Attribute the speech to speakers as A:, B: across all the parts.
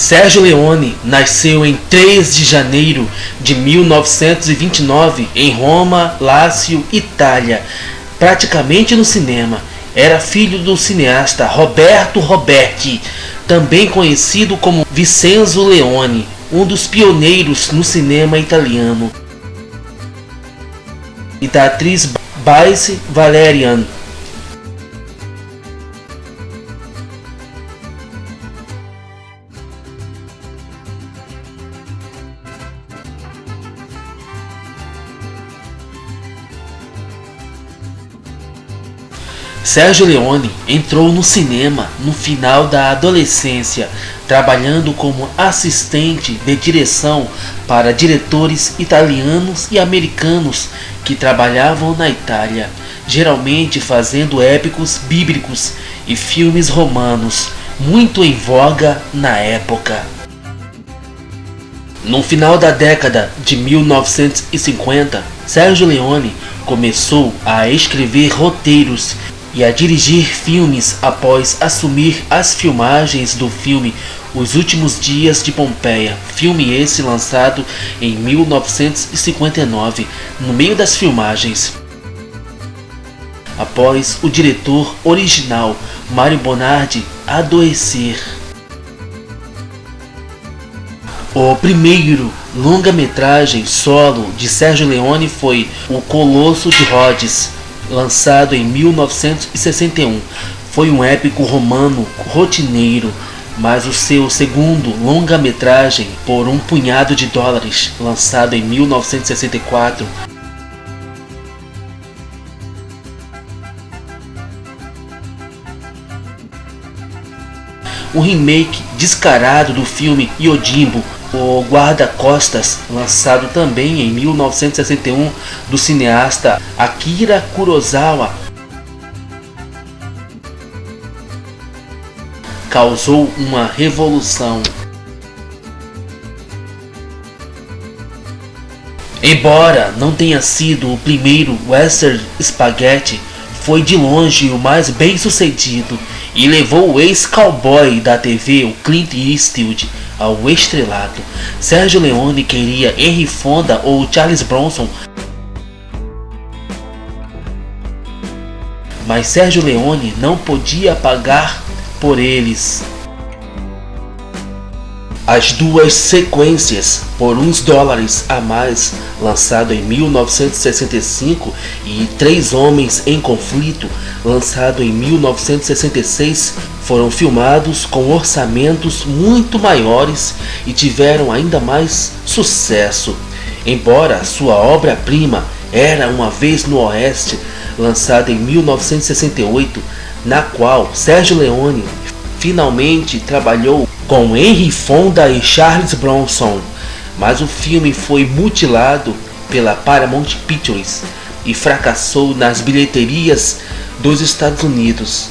A: Sérgio Leone nasceu em 3 de janeiro de 1929 em Roma, Lácio, Itália, praticamente no cinema. Era filho do cineasta Roberto Roberti, também conhecido como Vincenzo Leone, um dos pioneiros no cinema italiano, e da atriz Baise Valerian. Sérgio Leone entrou no cinema no final da adolescência, trabalhando como assistente de direção para diretores italianos e americanos que trabalhavam na Itália, geralmente fazendo épicos bíblicos e filmes romanos, muito em voga na época. No final da década de 1950, Sérgio Leone começou a escrever roteiros e a dirigir filmes após assumir as filmagens do filme Os Últimos Dias de Pompeia, filme esse lançado em 1959, no meio das filmagens, após o diretor original Mario Bonardi adoecer. O primeiro longa-metragem solo de Sérgio Leone foi O Colosso de Rhodes, lançado em 1961. Foi um épico romano rotineiro, mas o seu segundo longa-metragem, Por um Punhado de Dólares, lançado em 1964, um remake descarado do filme Yojimbo, o Guarda-Costas, lançado também em 1961 do cineasta Akira Kurosawa, causou uma revolução. Embora não tenha sido o primeiro western spaghetti, foi de longe o mais bem sucedido e levou o ex-cowboy da TV, o Clint Eastwood, ao estrelato. Sérgio Leone queria Henry Fonda ou Charles Bronson, mas Sérgio Leone não podia pagar por eles. As duas sequências, Por uns Dólares a Mais, lançado em 1965, e Três Homens em Conflito, lançado em 1966, foram filmados com orçamentos muito maiores e tiveram ainda mais sucesso. Embora sua obra-prima Era Uma Vez no Oeste, lançada em 1968, na qual Sérgio Leone finalmente trabalhou com Henry Fonda e Charles Bronson, mas o filme foi mutilado pela Paramount Pictures e fracassou nas bilheterias dos Estados Unidos.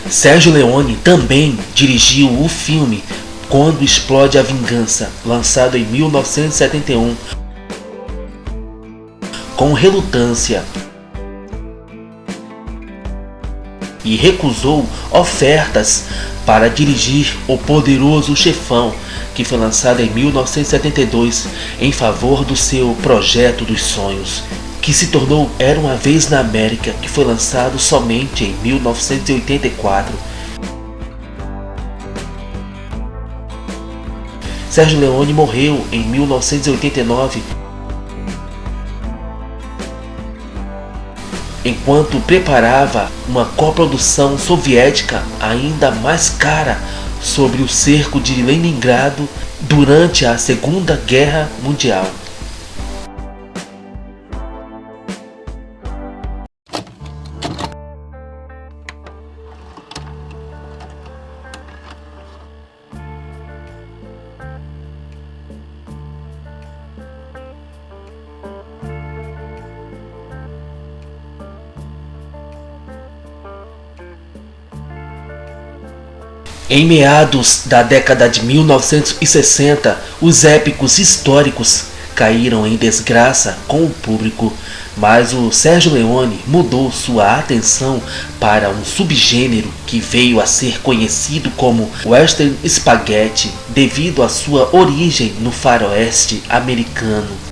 A: Sérgio Leone também dirigiu o filme Quando Explode a Vingança, lançado em 1971, com relutância, e recusou ofertas para dirigir O Poderoso Chefão, que foi lançado em 1972, em favor do seu projeto dos sonhos, que se tornou Era Uma Vez na América, que foi lançado somente em 1984. Sérgio Leone morreu em 1989, enquanto preparava uma coprodução soviética ainda mais cara sobre o cerco de Leningrado durante a Segunda Guerra Mundial. Em meados da década de 1960, os épicos históricos caíram em desgraça com o público. Mas o Sergio Leone mudou sua atenção para um subgênero que veio a ser conhecido como Western Spaghetti devido à sua origem no faroeste americano.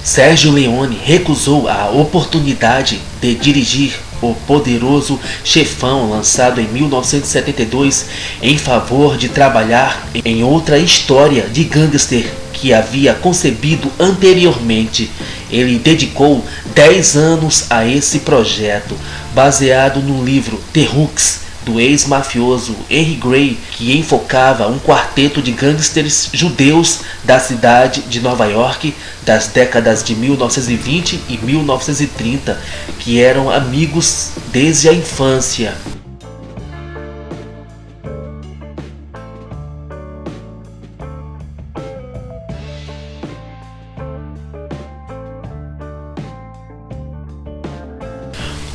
A: Sergio Leone recusou a oportunidade de dirigir O Poderoso Chefão, lançado em 1972, em favor de trabalhar em outra história de gangster que havia concebido anteriormente. Ele dedicou 10 anos a esse projeto, baseado no livro The Hooks, do ex-mafioso Henry Gray, que enfocava um quarteto de gangsters judeus da cidade de Nova York das décadas de 1920 e 1930, que eram amigos desde a infância.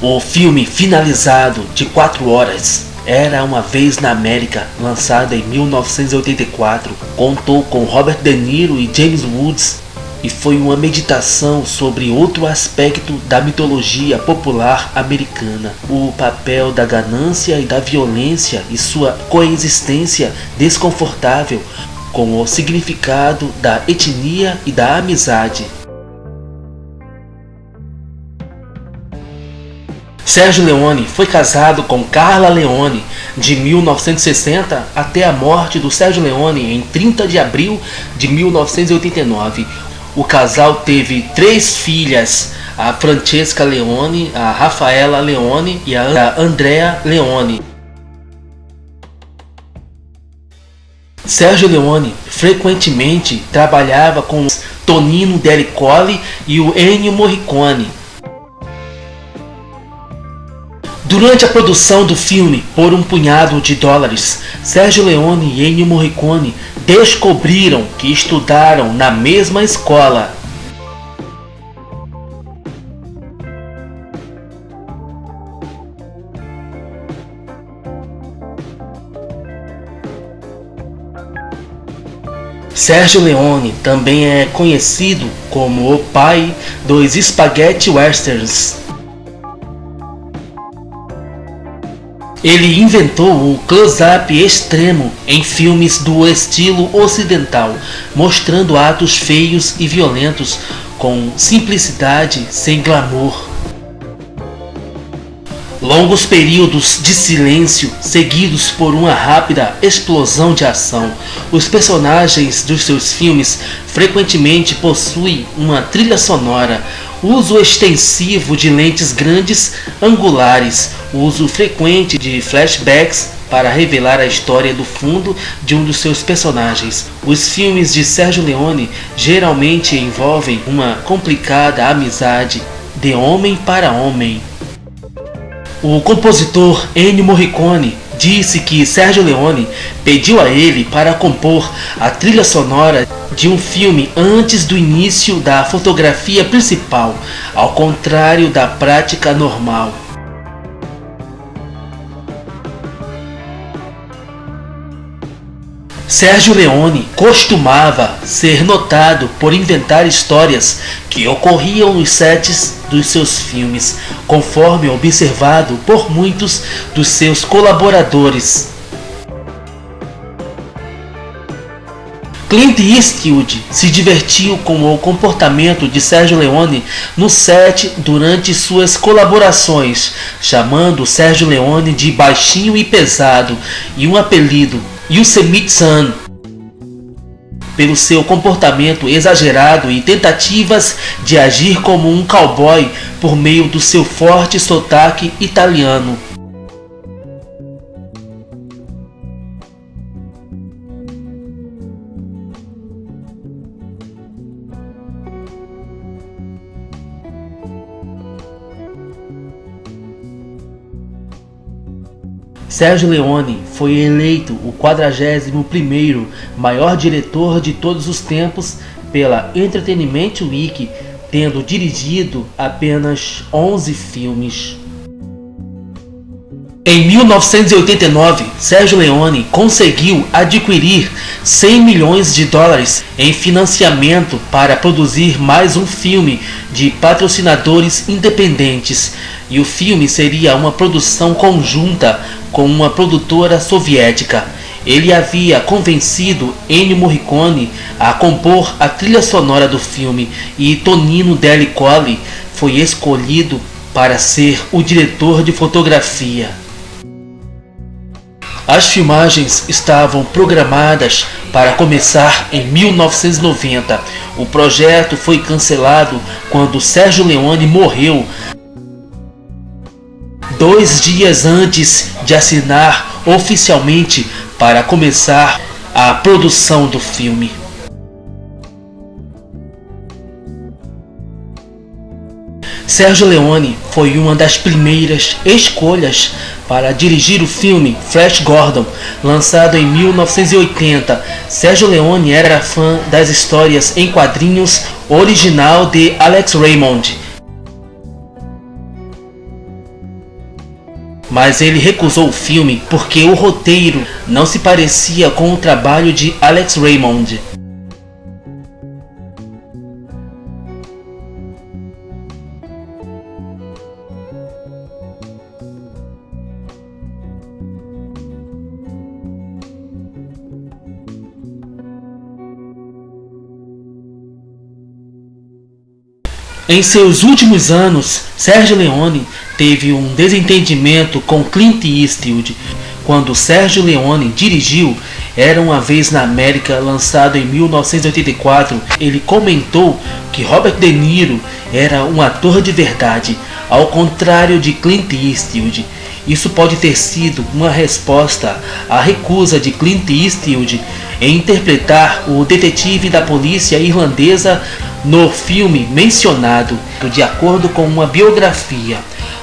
A: O filme finalizado de 4 horas, Era Uma Vez na América, lançado em 1984, contou com Robert De Niro e James Woods e foi uma meditação sobre outro aspecto da mitologia popular americana, o papel da ganância e da violência e sua coexistência desconfortável com o significado da etnia e da amizade. Sergio Leone foi casado com Carla Leone de 1960 até a morte do Sergio Leone em 30 de abril de 1989. O casal teve 3 filhas, a Francesca Leone, a Rafaela Leone e a Andrea Leone. Sergio Leone frequentemente trabalhava com Tonino Dellicoli e o Ennio Morricone. Durante a produção do filme, por um punhado de dólares, Sergio Leone e Ennio Morricone descobriram que estudaram na mesma escola. Sergio Leone também é conhecido como o pai dos Spaghetti Westerns. Ele inventou o close-up extremo em filmes do estilo ocidental, mostrando atos feios e violentos com simplicidade sem glamour. Longos períodos de silêncio seguidos por uma rápida explosão de ação. Os personagens dos seus filmes frequentemente possuem uma trilha sonora, uso extensivo de lentes grandes angulares, uso frequente de flashbacks para revelar a história do fundo de um dos seus personagens. Os filmes de Sergio Leone geralmente envolvem uma complicada amizade de homem para homem. O compositor Ennio Morricone disse que Sergio Leone pediu a ele para compor a trilha sonora de um filme antes do início da fotografia principal, ao contrário da prática normal. Sergio Leone costumava ser notado por inventar histórias que ocorriam nos sets dos seus filmes, conforme observado por muitos dos seus colaboradores. Clint Eastwood se divertiu com o comportamento de Sergio Leone no set durante suas colaborações, chamando Sergio Leone de baixinho e pesado e um apelido, Yosemite-san, pelo seu comportamento exagerado e tentativas de agir como um cowboy por meio do seu forte sotaque italiano. Sergio Leone foi eleito o 41º maior diretor de todos os tempos pela Entertainment Week, tendo dirigido apenas 11 filmes. Em 1989, Sergio Leone conseguiu adquirir 100 milhões de dólares em financiamento para produzir mais um filme de patrocinadores independentes, e o filme seria uma produção conjunta com uma produtora soviética. Ele havia convencido Ennio Morricone a compor a trilha sonora do filme, e Tonino Delli Colli foi escolhido para ser o diretor de fotografia. As filmagens estavam programadas para começar em 1990. O projeto foi cancelado quando Sergio Leone morreu 2 dias antes de assinar oficialmente para começar a produção do filme. Sergio Leone foi uma das primeiras escolhas para dirigir o filme Flash Gordon, lançado em 1980. Sergio Leone era fã das histórias em quadrinhos original de Alex Raymond, mas ele recusou o filme porque o roteiro não se parecia com o trabalho de Alex Raymond. Em seus últimos anos, Sergio Leone teve um desentendimento com Clint Eastwood. Quando Sergio Leone dirigiu Era Uma Vez na América, lançado em 1984, ele comentou que Robert De Niro era um ator de verdade, ao contrário de Clint Eastwood. Isso pode ter sido uma resposta à recusa de Clint Eastwood em interpretar o detetive da polícia irlandesa no filme mencionado, de acordo com uma biografia.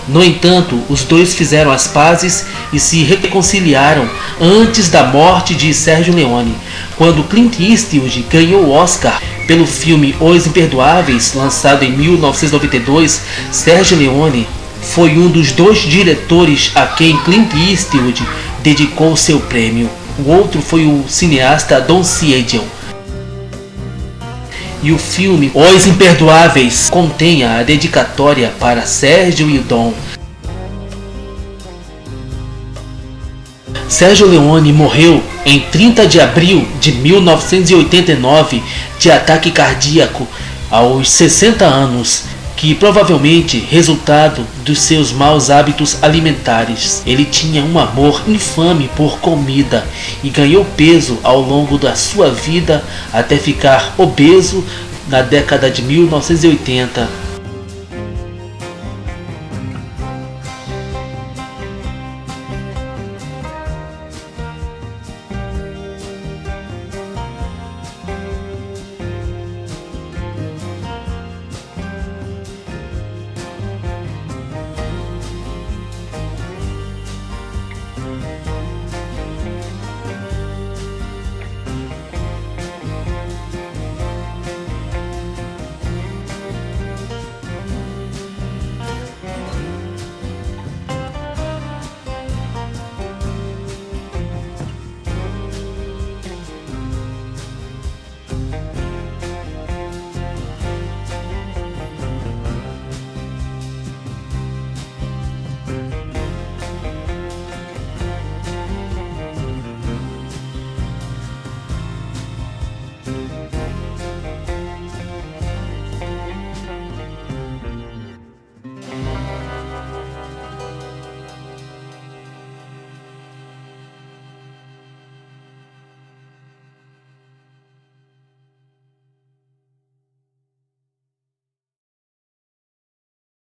A: No entanto, os dois fizeram as pazes e se reconciliaram antes da morte de Sergio Leone. Quando Clint Eastwood ganhou o Oscar pelo filme Os Imperdoáveis, lançado em 1992, Sergio Leone foi um dos 2 diretores a quem Clint Eastwood dedicou seu prêmio. O outro foi o cineasta Don Siegel. E o filme Os Imperdoáveis contém a dedicatória para Sergio e Don. Sergio Leone morreu em 30 de abril de 1989 de ataque cardíaco aos 60 anos, que provavelmente resultado dos seus maus hábitos alimentares. Ele tinha um amor infame por comida e ganhou peso ao longo da sua vida até ficar obeso na década de 1980.